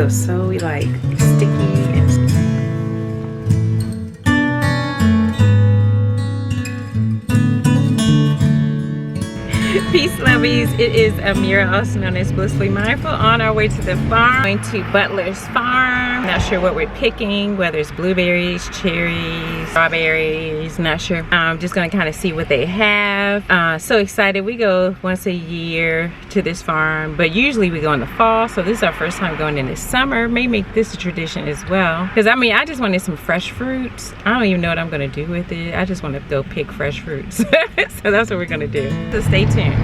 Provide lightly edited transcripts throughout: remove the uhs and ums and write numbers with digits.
feels so like sticky and peace, lovies. It is Amira, also known as Blissfully Mindful, on our way to the farm. Going to Butler's farm. Not sure what we're picking, whether it's blueberries, cherries, strawberries, not sure. I'm just gonna kind of see what they have. So excited. We go once a year to this farm, but usually we go in the fall, so this is our first time going in the summer. May make this a tradition as well, because I mean, I just wanted some fresh fruits. I don't even know what I'm gonna do with it. I just want to go pick fresh fruits. So that's what we're gonna do, so stay tuned.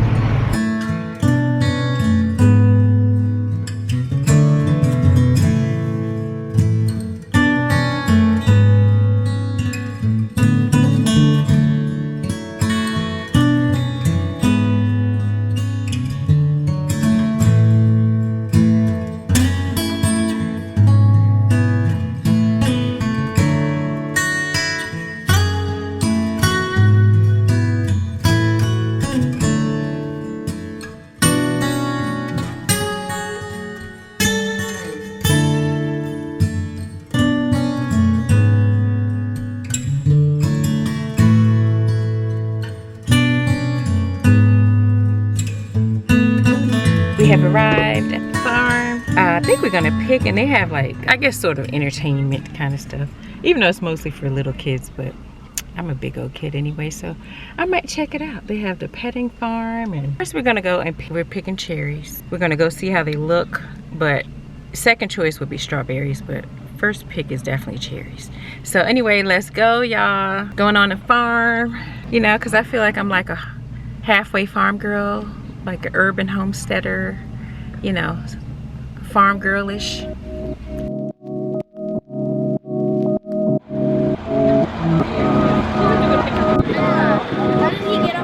We have arrived at the farm. I think we're gonna pick, and they have like, I guess sort of entertainment kind of stuff, even though it's mostly for little kids, but I'm a big old kid anyway, so I might check it out. They have the petting farm, and first we're gonna go and we're picking cherries. We're gonna go see how they look, but second choice would be strawberries, but first pick is definitely cherries. So anyway, let's go, y'all. Going on the farm, you know, because I feel like I'm like a halfway farm girl, like an urban homesteader, you know, farm girlish. How did he get up?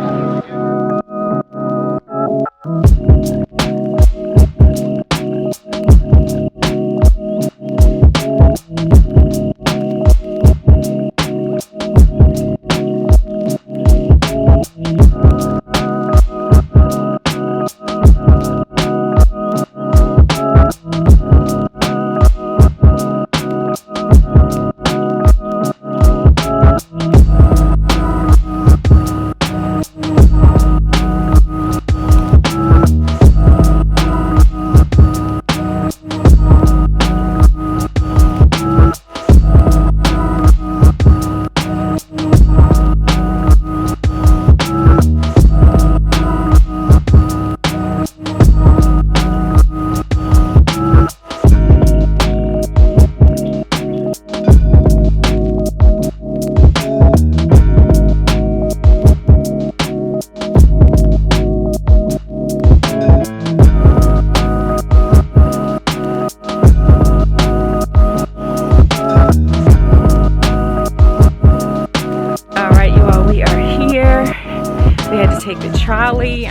Take the trolley.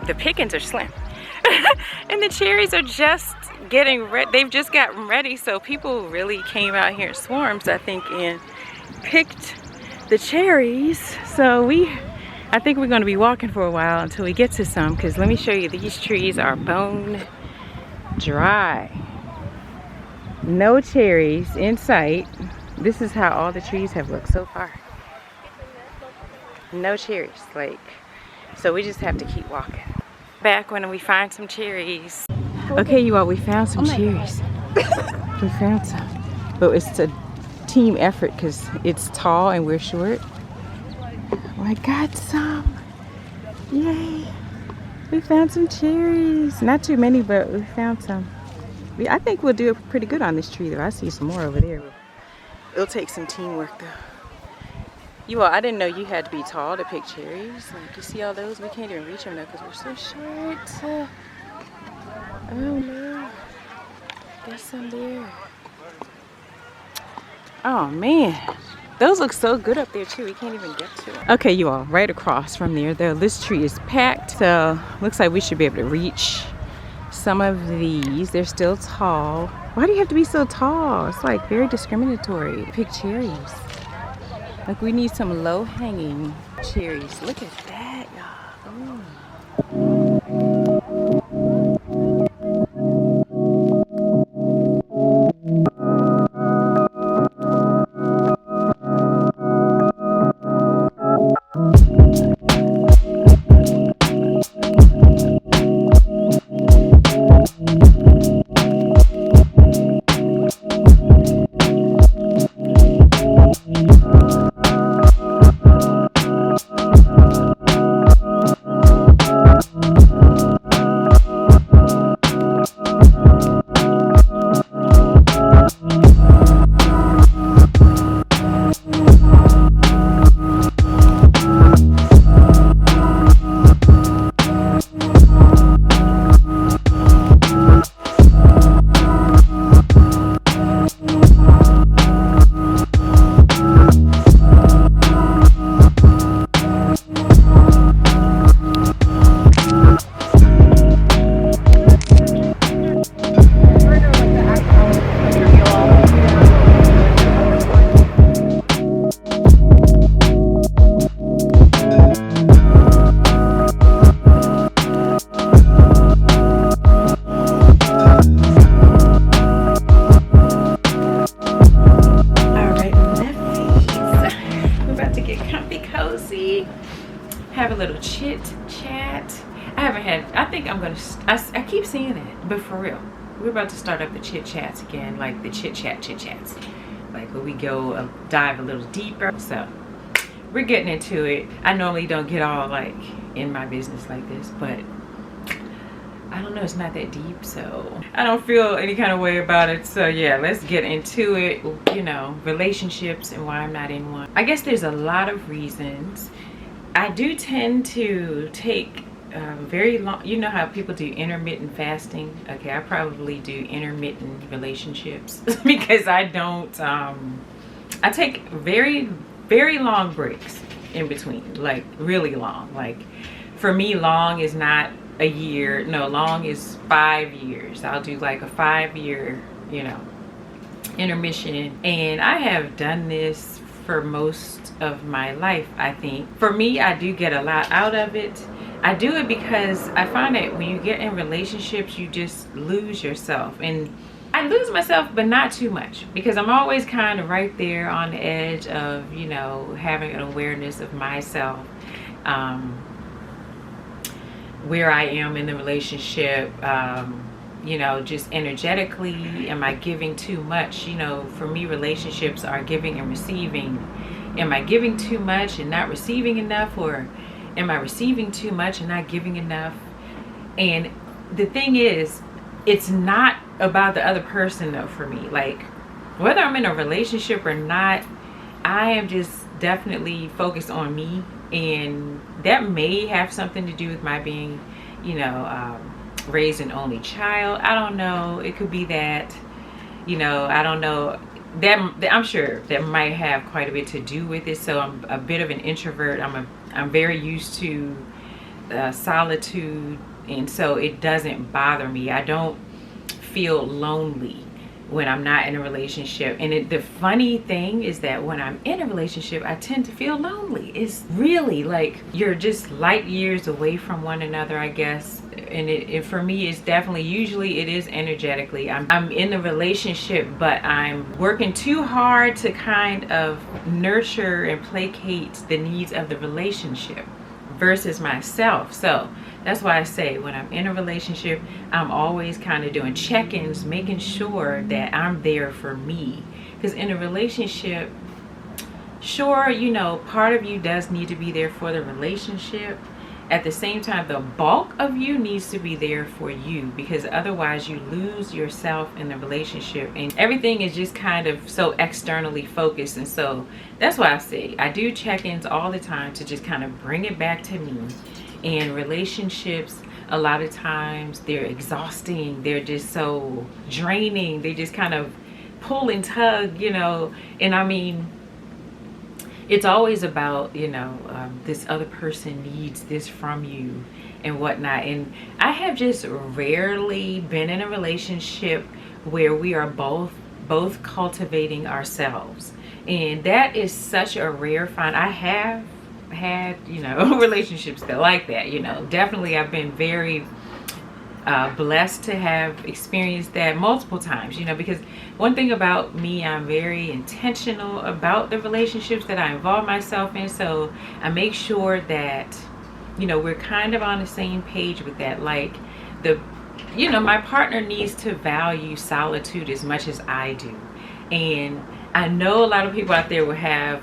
The pickings are slim. And the cherries are just getting ready. They've just gotten ready, so people really came out here in swarms, I think, and picked the cherries. So I think we're going to be walking for a while until we get to some, because let me show you, these trees are bone dry. No cherries in sight. This is how all the trees have looked so far. No cherries, like, so we just have to keep walking. Back when we find some cherries. Okay, you all, we found some cherries. We found some, but it's a team effort because it's tall and we're short. Oh, I got some. Yay! We found some cherries. Not too many, but we found some. I think we'll do pretty good on this tree, though. I see some more over there. It'll take some teamwork, though. You all, I didn't know you had to be tall to pick cherries. Like, you see all those? We can't even reach them though because we're so short. Oh no. There's some there. Oh man. Those look so good up there too. We can't even get to them. Okay, you all, right across from there, though, this tree is packed. So looks like we should be able to reach some of these. They're still tall. Why do you have to be so tall? It's like very discriminatory. Pick cherries. Like, we need some low-hanging cherries. Look at that, y'all. to get comfy cozy, have a little chit chat. I think I'm gonna, I keep seeing it, but for real, we're about to start up the chit chats again, like the chit chats, like where we go dive a little deeper. So we're getting into it. I normally don't get all like in my business like this, but I don't know, it's not that deep, so I don't feel any kind of way about it. So yeah, let's get into it. You know, relationships and why I'm not in one. I guess there's a lot of reasons. I do tend to take very long, you know how people do intermittent fasting? Okay, I probably do intermittent relationships because I don't, I take very long breaks in between, like really long. Like for me, long is not a year. No, long is 5 years. I'll do like a 5-year, you know, intermission. And I have done this for most of my life, I think. For me, I do get a lot out of it. I do it because I find that when you get in relationships, you just lose yourself. And I lose myself, but not too much, because I'm always kind of right there on the edge of, you know, having an awareness of myself, where I am in the relationship, you know, just energetically, am I giving too much? You know, for me, relationships are giving and receiving. Am I giving too much and not receiving enough, or am I receiving too much and not giving enough? And the thing is, it's not about the other person though for me. Like, whether I'm in a relationship or not, I am just definitely focused on me, and that may have something to do with my being, you know, raised an only child. I don't know, it could be that, you know, I don't know, that I'm sure that might have quite a bit to do with it. So I'm a bit of an introvert. I'm very used to solitude, and so it doesn't bother me. I don't feel lonely when I'm not in a relationship. And the funny thing is that when I'm in a relationship, I tend to feel lonely. It's really like you're just light years away from one another, I guess. And it for me, it's definitely, usually it is energetically. I'm in the relationship, but I'm working too hard to kind of nurture and placate the needs of the relationship versus myself. So that's why I say when I'm in a relationship, I'm always kind of doing check-ins, making sure that I'm there for me. Because in a relationship, sure, you know, part of you does need to be there for the relationship. At the same time, the bulk of you needs to be there for you, because otherwise you lose yourself in the relationship and everything is just kind of so externally focused. And so that's why I say I do check-ins all the time to just kind of bring it back to me. And relationships, a lot of times they're exhausting, they're just so draining, they just kind of pull and tug, you know. And I mean, it's always about, you know, this other person needs this from you and whatnot. And I have just rarely been in a relationship where we are both cultivating ourselves, and that is such a rare find. I have had, you know, relationships that like that, you know. Definitely I've been very blessed to have experienced that multiple times, you know, because one thing about me, I'm very intentional about the relationships that I involve myself in. So I make sure that, you know, we're kind of on the same page with that. Like, you know, my partner needs to value solitude as much as I do. And I know a lot of people out there will have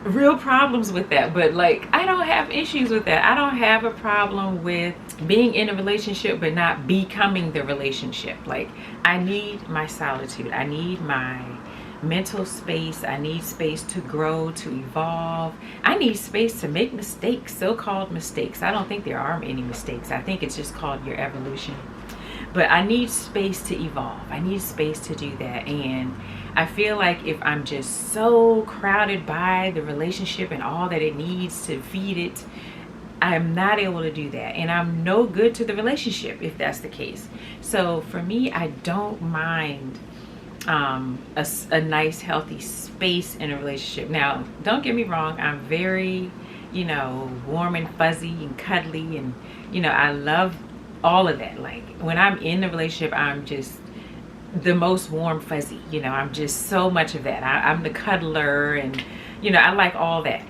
real problems with that, but like, I don't have issues with that. I don't have a problem with being in a relationship but not becoming the relationship. Like, I need my solitude, I need my mental space, I need space to grow, to evolve, I need space to make mistakes, so-called mistakes. I don't think there are any mistakes, I think it's just called your evolution. But I need space to evolve, I need space to do that. And I feel like if I'm just so crowded by the relationship and all that it needs to feed it, I'm not able to do that, and I'm no good to the relationship if that's the case. So for me, I don't mind a nice healthy space in a relationship. Now, don't get me wrong, I'm very, you know, warm and fuzzy and cuddly, and, you know, I love all of that. Like, when I'm in the relationship, I'm just the most warm fuzzy, you know. I'm just so much of that. I'm the cuddler, and, you know, I like all that.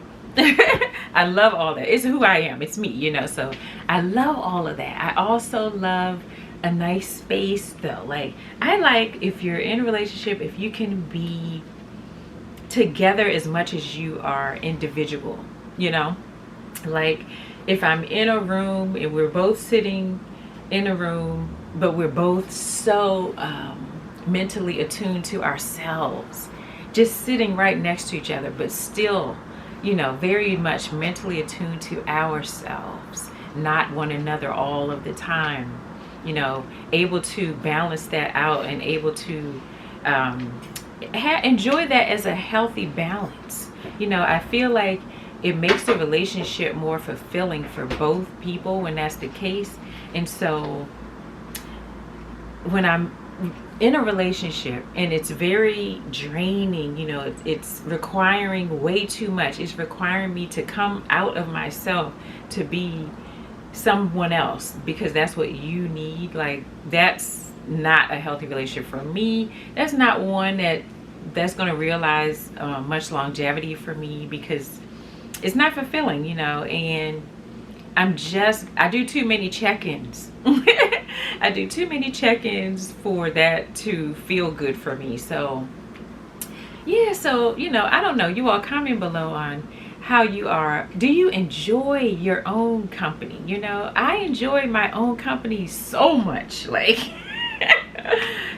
I love all that. It's who I am. It's me, you know, so I love all of that. I also love a nice space though. Like, I like, if you're in a relationship, if you can be together as much as you are individual, you know, like if I'm in a room and we're both sitting in a room, but we're both so mentally attuned to ourselves, just sitting right next to each other, but still, you know, very much mentally attuned to ourselves, not one another all of the time, you know, able to balance that out and able to enjoy that as a healthy balance. You know, I feel like it makes the relationship more fulfilling for both people when that's the case. And so when I'm in a relationship and it's very draining, you know, it's requiring way too much. It's requiring me to come out of myself to be someone else because that's what you need. Like, that's not a healthy relationship for me. That's not one that's going to realize much longevity for me, because it's not fulfilling, you know. And I do too many check-ins. I do too many check-ins for that to feel good for me. So yeah, so, you know, I don't know, you all comment below on how you are. Do you enjoy your own company? You know, I enjoy my own company so much, like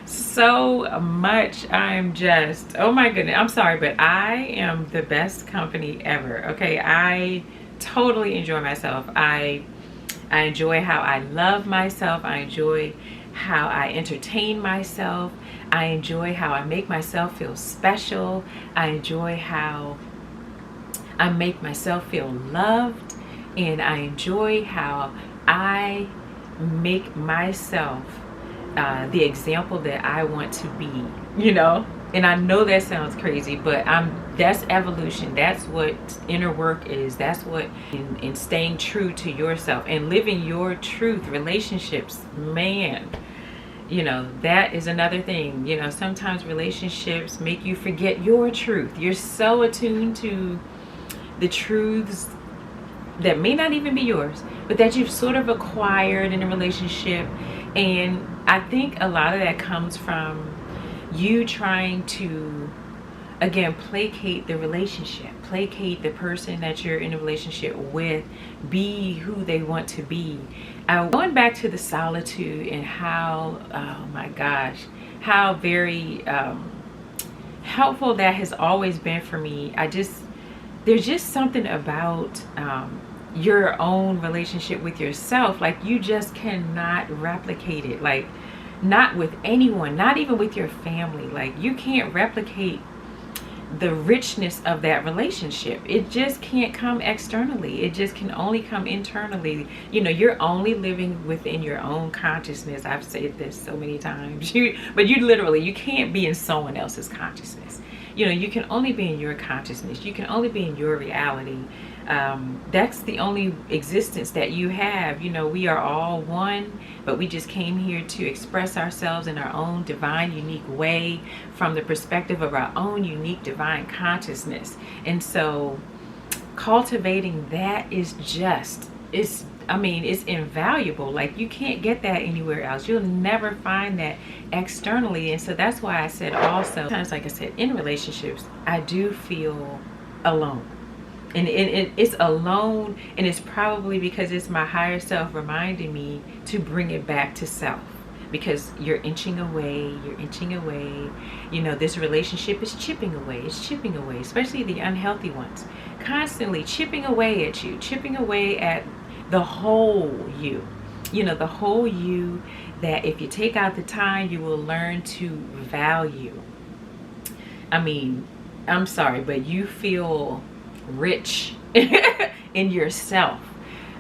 so much. I'm just, oh my goodness, I'm sorry, but I am the best company ever. Okay, I totally enjoy myself. I enjoy how I love myself. I enjoy how I entertain myself. I enjoy how I make myself feel special. I enjoy how I make myself feel loved. And I enjoy how I make myself the example that I want to be, you know. And I know that sounds crazy, but that's evolution. That's what inner work is. That's what in staying true to yourself and living your truth. Relationships, man, you know, that is another thing. You know, sometimes relationships make you forget your truth. You're so attuned to the truths that may not even be yours, but that you've sort of acquired in a relationship. And I think a lot of that comes from you trying to, again, placate the relationship, placate the person that you're in a relationship with, be who they want to be. Going back to the solitude and how, oh my gosh, how very helpful that has always been for me. There's just something about your own relationship with yourself. Like, you just cannot replicate it. Like, not with anyone, not even with your family. Like, you can't replicate the richness of that relationship. It just can't come externally. It just can only come internally. You know, you're only living within your own consciousness. I've said this so many times. But you can't be in someone else's consciousness. You know, you can only be in your consciousness. You can only be in your reality. That's the only existence that you have. You know, we are all one, but we just came here to express ourselves in our own divine, unique way from the perspective of our own unique divine consciousness. And so cultivating that is just, it's invaluable. Like, you can't get that anywhere else. You'll never find that externally. And so that's why I said also, sometimes, like I said, in relationships, I do feel alone. And it's alone, and it's probably because it's my higher self reminding me to bring it back to self. Because you're inching away, you know, this relationship is chipping away, especially the unhealthy ones, constantly chipping away at you, chipping away at the whole you, you know, the whole you that if you take out the time, you will learn to value. I mean, I'm sorry, but you feel rich in yourself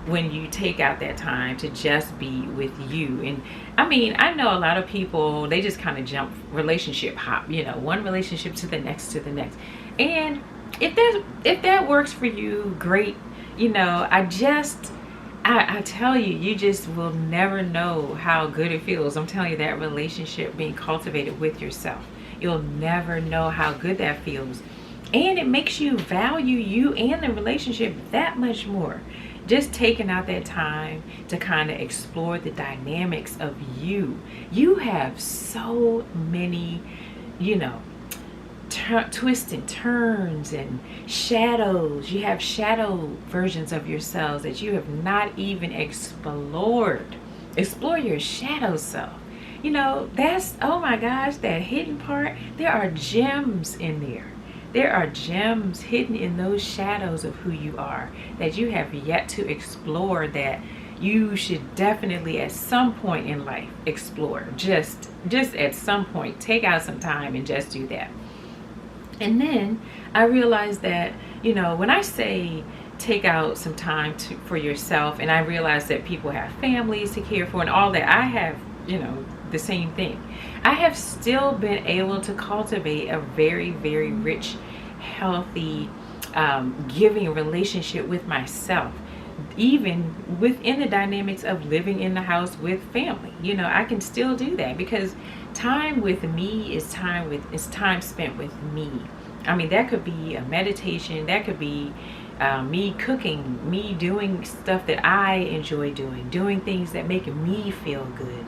when you take out that time to just be with you. And I mean, I know a lot of people, they just kind of jump relationship hop, you know, one relationship to the next. And if that works for you, great. You know, I tell you, you just will never know how good it feels. I'm telling you, that relationship being cultivated with yourself, you'll never know how good that feels. And it makes you value you and the relationship that much more. Just taking out that time to kind of explore the dynamics of you. You have so many, you know, twists and turns and shadows. You have shadow versions of yourselves that you have not even explored. Explore your shadow self. You know, that's, oh my gosh, that hidden part. There are gems in there. There are gems hidden in those shadows of who you are that you have yet to explore, that you should definitely at some point in life explore. Just at some point, take out some time and just do that. And then I realized that, you know, when I say take out some time for yourself, and I realize that people have families to care for and all that, I have, you know, the same thing. I have still been able to cultivate a very, very rich, healthy, giving relationship with myself, even within the dynamics of living in the house with family. You know, I can still do that because time with me is time spent with me. I mean, that could be a meditation, that could be me cooking, me doing stuff that I enjoy doing things that make me feel good.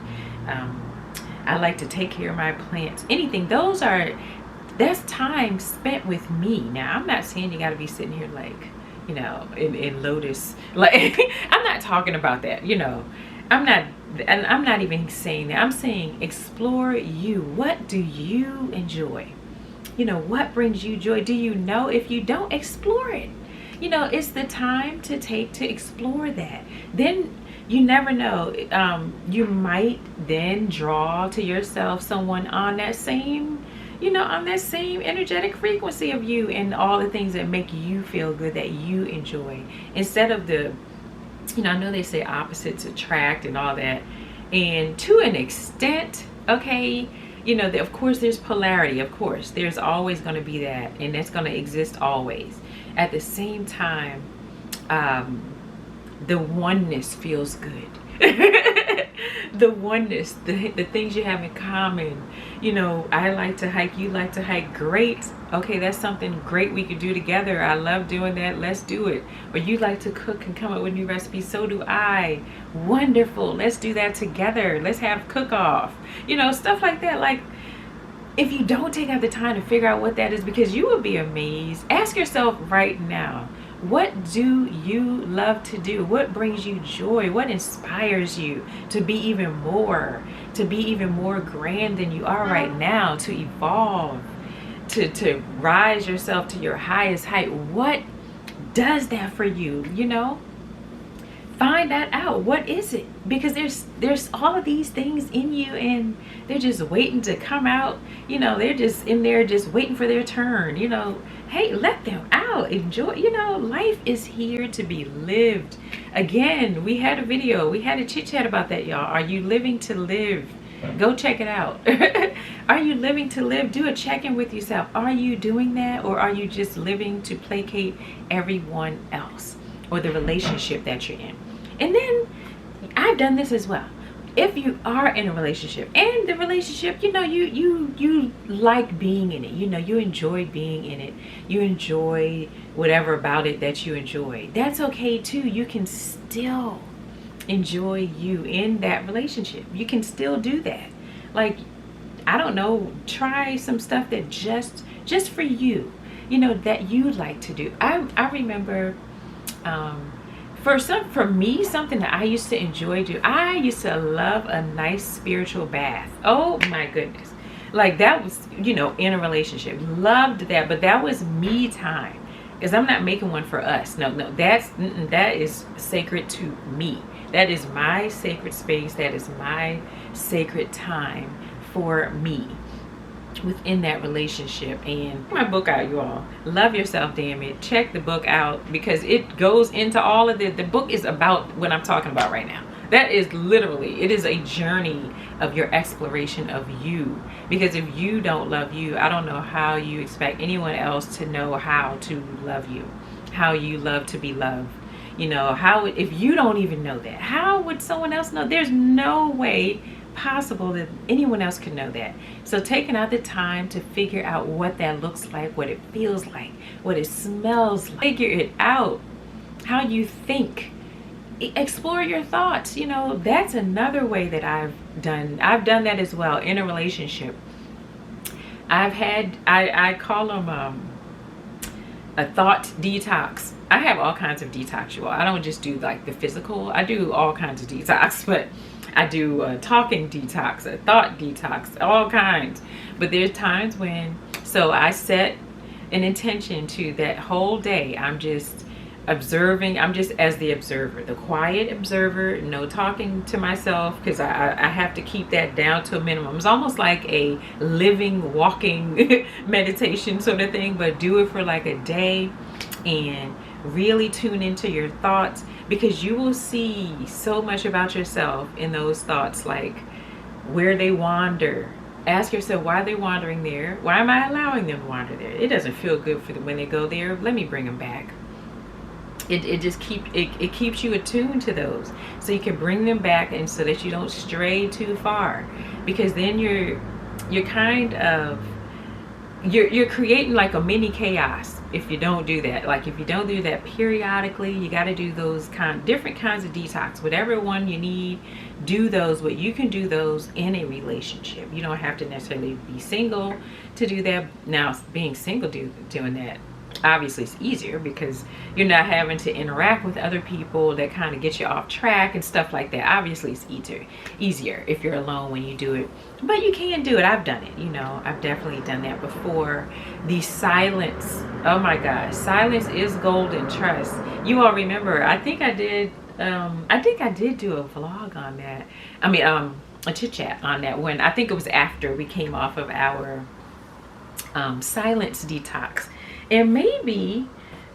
I like to take care of my plants. Anything, that's time spent with me. Now, I'm not saying you got to be sitting here like, you know, in lotus. Like, I'm not talking about that, you know. I'm not even saying that. I'm saying explore you. What do you enjoy? You know, what brings you joy? Do you know? If you don't, explore it. You know, it's the time to take to explore that. Then you never know. You might then draw to yourself someone on that same, you know, on that same energetic frequency of you and all the things that make you feel good, that you enjoy. Instead of the, you know, I know they say opposites attract and all that. And to an extent, okay, you know, of course there's polarity. Of course, there's always going to be that. And that's going to exist always. At the same time, the oneness feels good. The oneness, the things you have in common. You know, I like to hike, you like to hike, great. Okay, that's something great we could do together. I love doing that, let's do it. Or you like to cook and come up with new recipes, so do I. Wonderful, let's do that together. Let's have cook-off. You know, stuff like that. Like, if you don't take out the time to figure out what that is, because you will be amazed. Ask yourself right now, what do you love to do? What brings you joy? What inspires you to be even more grand than you are right now, to evolve, to rise yourself to your highest height? What does that for you? You know, find that out. What is it? Because there's all of these things in you and they're just waiting to come out. You know, they're just in there just waiting for their turn. You know, hey, let them out. Enjoy. You know, life is here to be lived. Again, we had a video, we had a chit chat about that, y'all. Are you living to live? Go check it out. Are you living to live? Do a check-in with yourself. Are you doing that, or are you just living to placate everyone else or the relationship that you're in? And then I've done this as well. If you are in a relationship and the relationship, you know, you like being in it, you know, you enjoy being in it, you enjoy whatever about it that you enjoy, that's okay too. You can still enjoy you in that relationship. You can still do that. Like, I don't know, try some stuff that just for you, you know, that you like to do. I remember for me, something that I used to enjoy do. I used to love a nice spiritual bath. Oh my goodness. Like, that was, you know, in a relationship. Loved that, but that was me time. Because I'm not making one for us. No, that is sacred to me. That is my sacred space. That is my sacred time for me within that relationship. And my book out, you all. Love Yourself, damn it. Check the book out, because it goes into all of the book is about what I'm talking about right now. That is literally, it is a journey of your exploration of you. Because if you don't love you, I don't know how you expect anyone else to know how to love you, how you love to be loved. You know, how, if you don't even know that, how would someone else know? There's no way possible that anyone else could know that. So taking out the time to figure out what that looks like, what it feels like, what it smells like, figure it out, how you think, explore your thoughts. You know, that's another way that I've done that as well in a relationship. I call them a thought detox. I have all kinds of detox, you all. I don't just do like the physical. I do all kinds of detox, but I do a talking detox, a thought detox, all kinds. But there's times when, so I set an intention to that whole day. I'm just observing. I'm just as the observer, the quiet observer, no talking to myself, because I have to keep that down to a minimum. It's almost like a living, walking meditation sort of thing, but do it for like a day and really tune into your thoughts, because you will see so much about yourself in those thoughts, like where they wander. Ask yourself, why are they wandering there? Why am I allowing them to wander there? It doesn't feel good for them when they go there. Let me bring them back. It just keeps you attuned to those, so you can bring them back, and so that you don't stray too far, because then you're kind of you're creating like a mini chaos if you don't do that. Like if you don't do that periodically, you got to do those different kinds of detox, whatever one you need, do those. But you can do those in a relationship. You don't have to necessarily be single to do that. Now, being single doing that, obviously it's easier because you're not having to interact with other people that kind of get you off track and stuff like that. Obviously it's easier if you're alone when you do it, but you can do it. I've done it, you know, I've definitely done that before. The silence, oh my gosh, silence is golden. Trust. You all remember, I think I did do a vlog on that. I mean, a chit chat on that when I think it was after we came off of our silence detox. And maybe,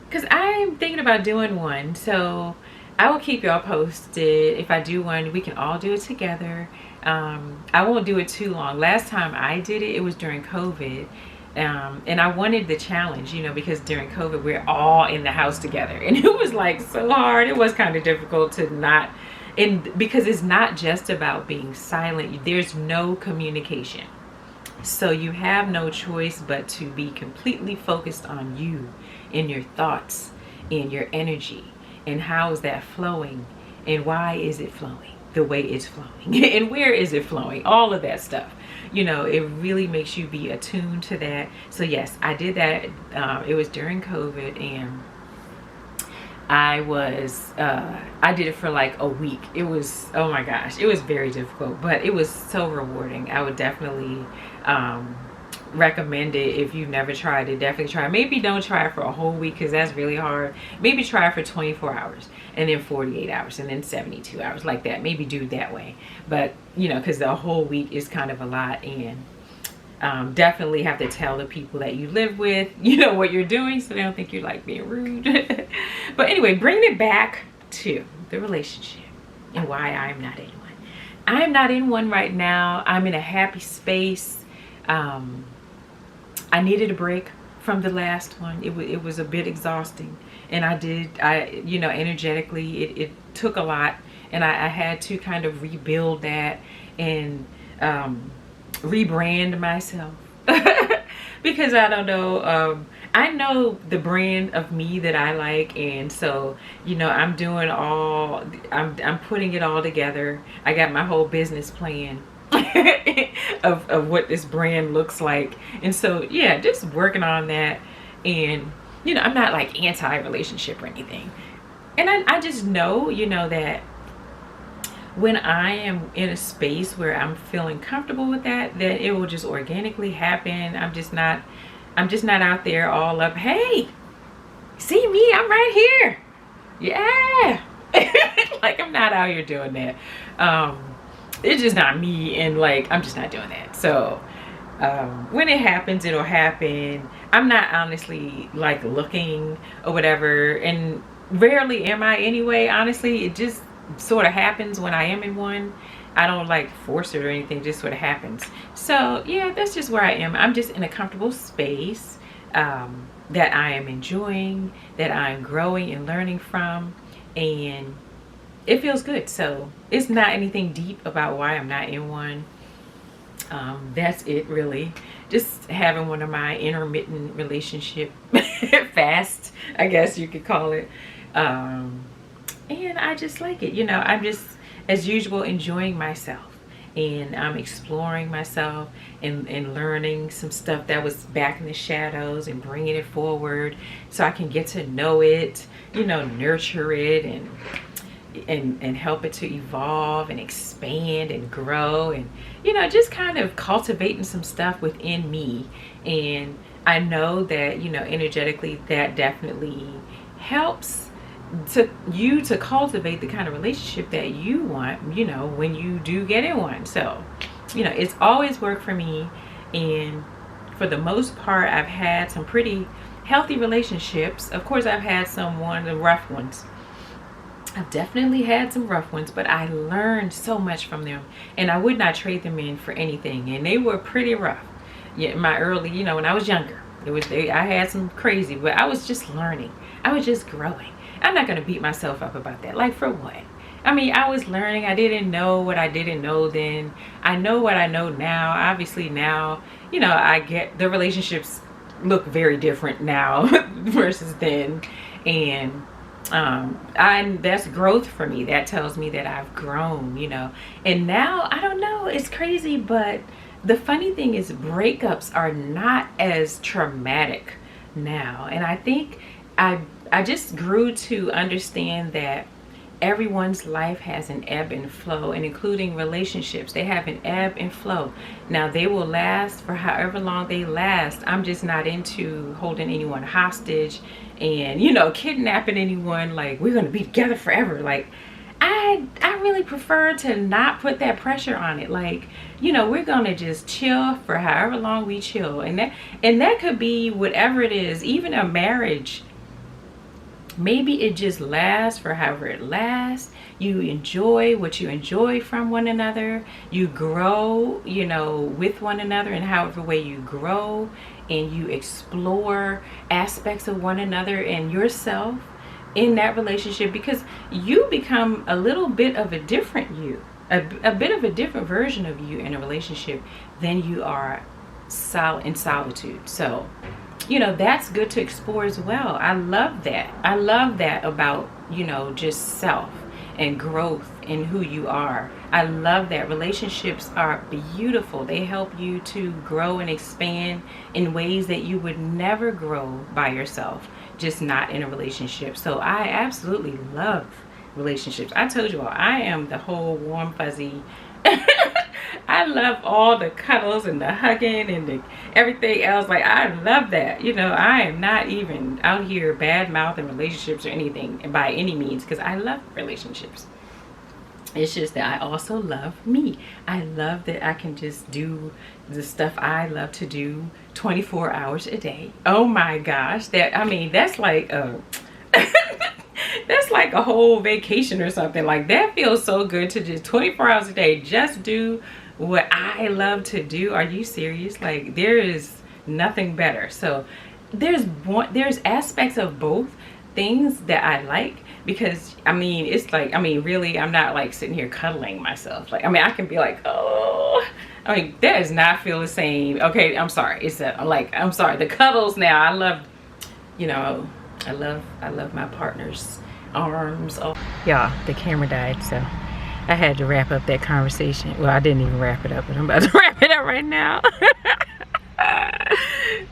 because I'm thinking about doing one, so I will keep y'all posted. If I do one, we can all do it together. I won't do it too long. Last time I did it, it was during COVID. And I wanted the challenge, you know, because during COVID, we're all in the house together. And it was like so hard. It was kind of difficult to not, because it's not just about being silent. There's no communication. So you have no choice but to be completely focused on you and your thoughts and your energy, and how is that flowing, and why is it flowing the way it's flowing, and where is it flowing, all of that stuff. You know, it really makes you be attuned to that. So yes, I did that. It was during COVID, and I did it for like a week. It was, oh my gosh, it was very difficult, but it was so rewarding. I would definitely recommend it. If you've never tried it, definitely try it. Maybe don't try it for a whole week, because that's really hard. Maybe try it for 24 hours, and then 48 hours, and then 72 hours, like that. Maybe do it that way. But you know, because the whole week is kind of a lot, and definitely have to tell the people that you live with, you know, what you're doing, so they don't think you're like being rude. But anyway, bring it back to the relationship and why I'm not in one. I'm not in one right now. I'm in a happy space. I needed a break from the last one. It was a bit exhausting, and you know, energetically it took a lot, and I had to kind of rebuild that and rebrand myself. Because I don't know, I know the brand of me that I like, and so, you know, I'm putting it all together. I got my whole business plan of what this brand looks like, and so yeah, just working on that. And you know, I'm not like anti-relationship or anything, and I just know, you know, that when I am in a space where I'm feeling comfortable with that it will just organically happen. I'm just not out there all up, hey, see me, I'm right here, yeah. Like, I'm not out here doing that. It's just not me, and like, I'm just not doing that. So when it happens, it'll happen. I'm not honestly like looking or whatever, and rarely am I anyway. Honestly, it just sort of happens when I am in one. I don't like force it or anything, it just sort of happens. So yeah, that's just where I am. I'm just in a comfortable space that I am enjoying, that I'm growing and learning from, and it feels good. So it's not anything deep about why I'm not in one. That's it, really. Just having one of my intermittent relationship fast, I guess you could call it. And I just like it. You know, I'm just, as usual, enjoying myself. And I'm exploring myself and learning some stuff that was back in the shadows and bringing it forward so I can get to know it, you know, nurture it and help it to evolve and expand and grow, and, you know, just kind of cultivating some stuff within me. And I know that, you know, energetically that definitely helps to cultivate the kind of relationship that you want, you know, when you do get in one. So, you know, it's always worked for me, and for the most part I've had some pretty healthy relationships. Of course, I've had some rough ones. I've definitely had some rough ones, but I learned so much from them, and I would not trade them in for anything. And they were pretty rough. Yeah, in my early, you know, when I was younger, I had some crazy, but I was just learning. I was just growing. I'm not going to beat myself up about that. Like, for what? I mean, I was learning. I didn't know what I didn't know then. I know what I know now. Obviously now, you know, I get the relationships look very different now versus then. And that's growth for me. That tells me that I've grown, you know. And now, I don't know, it's crazy, but the funny thing is breakups are not as traumatic now. And I think I just grew to understand that everyone's life has an ebb and flow, and including relationships, they have an ebb and flow. Now, they will last for however long they last. I'm just not into holding anyone hostage and, you know, kidnapping anyone like we're going to be together forever. Like, I really prefer to not put that pressure on it. Like, you know, we're going to just chill for however long we chill. And that could be whatever it is, even a marriage. Maybe it just lasts for however it lasts. You enjoy what you enjoy from one another. You grow, you know, with one another in however way you grow, and you explore aspects of one another and yourself in that relationship, because you become a little bit of a different you, a bit of a different version of you in a relationship than you are in solitude. So, you know, that's good to explore as well. I love that. I love that about, you know, just self and growth in who you are. I love that. Relationships are beautiful. They help you to grow and expand in ways that you would never grow by yourself, just not in a relationship. So I absolutely love relationships. I told you all, I am the whole warm fuzzy I love all the cuddles and the hugging and the everything else. Like, I love that. You know, I am not even out here bad mouthing relationships or anything by any means, because I love relationships. It's just that I also love me. I love that I can just do the stuff I love to do 24 hours a day. Oh my gosh. That's like that's like a whole vacation or something. Like, that feels so good to just 24 hours a day just do what I love to do. Are you serious? Like, there is nothing better. So there's aspects of both things that I like, because I mean, it's like, I mean, really, I'm not like sitting here cuddling myself. Like, I mean, I can be like, oh, I mean, that does not feel the same. Okay, I'm sorry. I'm sorry. The cuddles now, I love, you know, I love my partner's arms. Oh, yeah, the camera died, so I had to wrap up that conversation. Well, I didn't even wrap it up, but I'm about to wrap it up right now.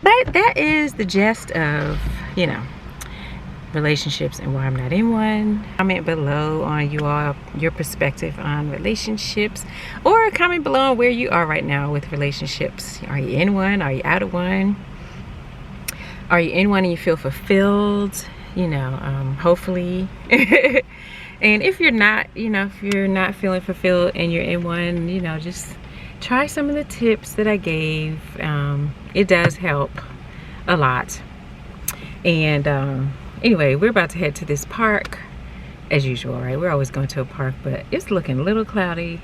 But that is the gist of, you know, relationships and why I'm not in one. Comment below on your perspective on relationships, or comment below on where you are right now with relationships. Are you in one? Are you out of one? Are you in one and you feel fulfilled? You know, hopefully. And if you're not, you know, if you're not feeling fulfilled and you're in one, you know, just try some of the tips that I gave. It does help a lot. And anyway, we're about to head to this park as usual, right? We're always going to a park, but it's looking a little cloudy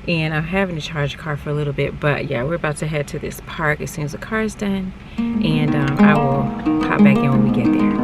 and I'm having to charge the car for a little bit. But yeah, we're about to head to this park as soon as the car is done, and I will pop back in when we get there.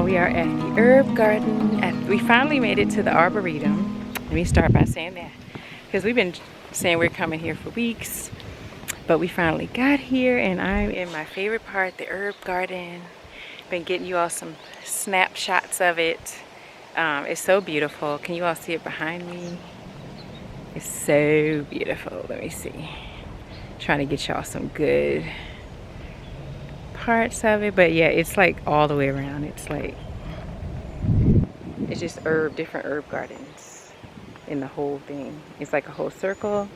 we are at the herb garden. We finally made it to the Arboretum. Let me start by saying that, because we've been saying we're coming here for weeks, but we finally got here, and I'm in my favorite part, the herb garden. Been getting you all some snapshots of it. It's so beautiful. Can you all see it behind me? It's so beautiful. Let me see. Trying to get y'all some good parts of it, but yeah, it's like all the way around. It's like, it's just different herb gardens in the whole thing. It's like a whole circle.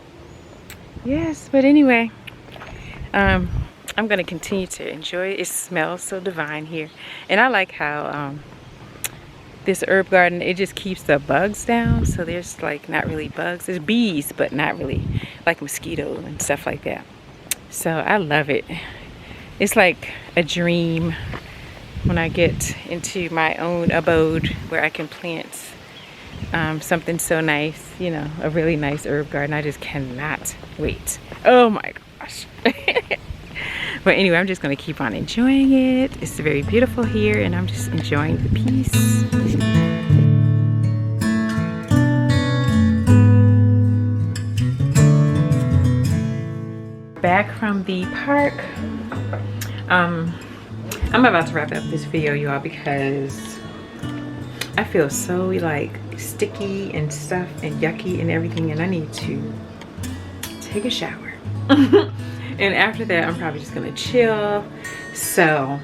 Yes, but anyway, I'm gonna continue to enjoy it. It smells so divine here, and I like how this herb garden, it just keeps the bugs down. So there's like not really bugs, there's bees, but not really like mosquitoes and stuff like that. So I love it. It's like a dream when I get into my own abode where I can plant something so nice, you know, a really nice herb garden. I just cannot wait. Oh my gosh. But anyway, I'm just going to keep on enjoying it. It's very beautiful here, and I'm just enjoying the peace. Back from the park. I'm about to wrap up this video, y'all, because I feel so like sticky and stuff and yucky and everything, and I need to take a shower. And after that, I'm probably just gonna chill. So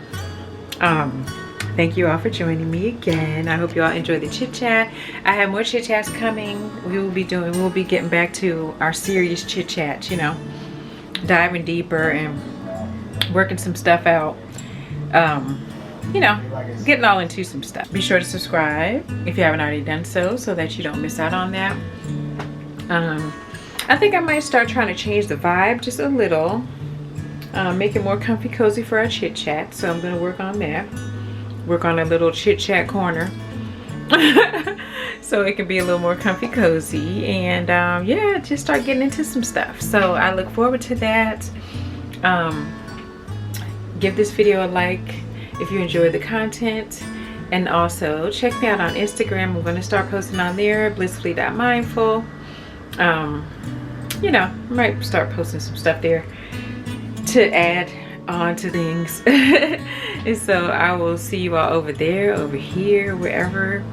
thank you all for joining me again. I hope you all enjoy the chit chat. I have more chit chats coming. We'll be getting back to our serious chit chats, you know, diving deeper and working some stuff out. You know, getting all into some stuff. Be sure to subscribe if you haven't already done so that you don't miss out on that. I think I might start trying to change the vibe just a little, make it more comfy cozy for our chit chat. So I'm gonna work on that, work on a little chit chat corner so it can be a little more comfy cozy, and yeah, just start getting into some stuff. So I look forward to that. Give this video a like if you enjoyed the content, and also check me out on Instagram. I'm going to start posting on there, blissfully.mindful. You know, I might start posting some stuff there to add on to things. And so I will see you all over there, over here, wherever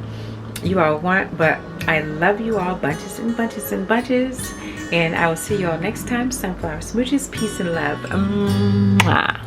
you all want. But I love you all bunches and bunches and bunches, and I will see you all next time. Sunflower smooches, peace and love. Mwah.